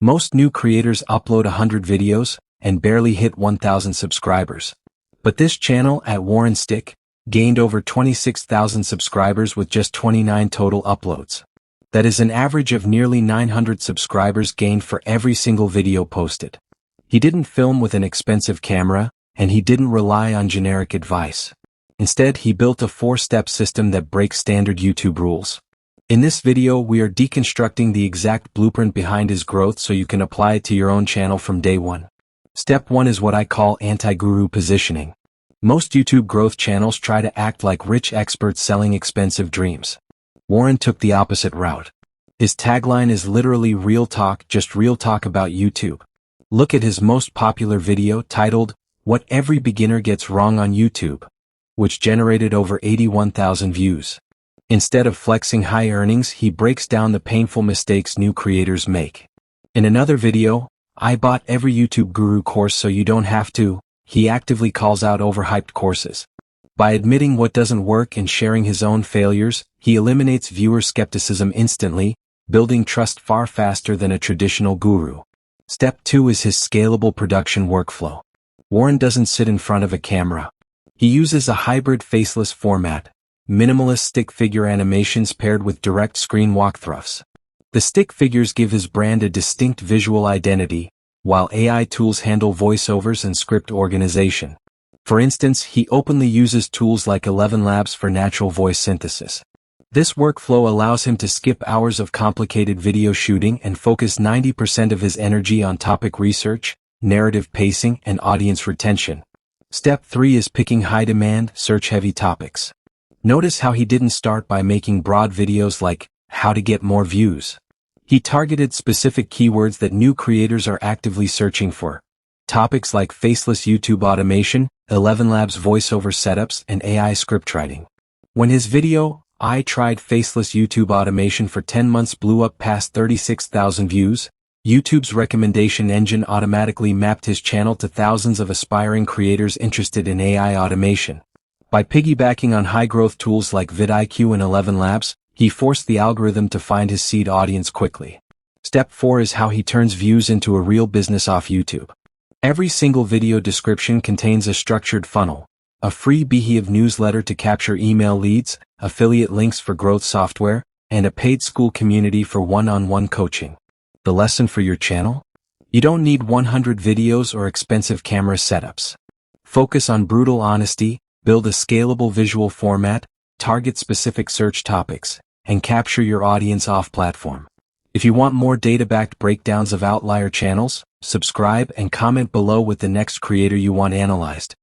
Most new creators upload 100 videos and barely hit 1,000 subscribers. But this channel at warrenstick gained over 26,000 subscribers with just 29 total uploads. That is an average of nearly 900 subscribers gained for every single video posted. He didn't film with an expensive camera, and he didn't rely on generic advice. Instead, he built a 4-step system that breaks standard YouTube rules. In this video, we are deconstructing the exact blueprint behind his growth so you can apply it to your own channel from day one. Step 1 is what I call anti-guru positioning. Most YouTube growth channels try to act like rich experts selling expensive dreams. Warren took the opposite route. His tagline is literally real talk, just real talk about YouTube. Look at his most popular video titled, "What Every Beginner Gets Wrong on YouTube," which generated over 81,000 views. Instead of flexing high earnings, he breaks down the painful mistakes new creators make. In another video, "I bought every YouTube guru course so you don't have to," he actively calls out overhyped courses. By admitting what doesn't work and sharing his own failures, he eliminates viewer skepticism instantly, building trust far faster than a traditional guru. Step 2 is his scalable production workflow. Warren doesn't sit in front of a camera. He uses a hybrid faceless format, minimalist stick figure animations paired with direct screen walkthroughs. The stick figures give his brand a distinct visual identity, while AI tools handle voiceovers and script organization. For instance, he openly uses tools like 11 Labs for natural voice synthesis. This workflow allows him to skip hours of complicated video shooting and focus 90% of his energy on topic research, narrative pacing, and audience retention. Step 3 is picking high-demand, search-heavy topics. Notice how he didn't start by making broad videos like, "How to get more views." He targeted specific keywords that new creators are actively searching for. Topics like faceless YouTube automation, 11 Labs voiceover setups, and AI script writing. When his video, "I tried faceless YouTube automation for 10 months" blew up past 36,000 views, YouTube's recommendation engine automatically mapped his channel to thousands of aspiring creators interested in AI automation. By piggybacking on high-growth tools like vidIQ and 11 Labs, he forced the algorithm to find his seed audience quickly. Step 4 is how he turns views into a real business off YouTube. Every single video description contains a structured funnel, a free Beehive newsletter to capture email leads, affiliate links for growth software, and a paid school community for one-on-one coaching. The lesson for your channel? You don't need 100 videos or expensive camera setups. Focus on brutal honesty, build a scalable visual format, target specific search topics, and capture your audience off-platform. If you want more data-backed breakdowns of outlier channels, subscribe and comment below with the next creator you want analyzed.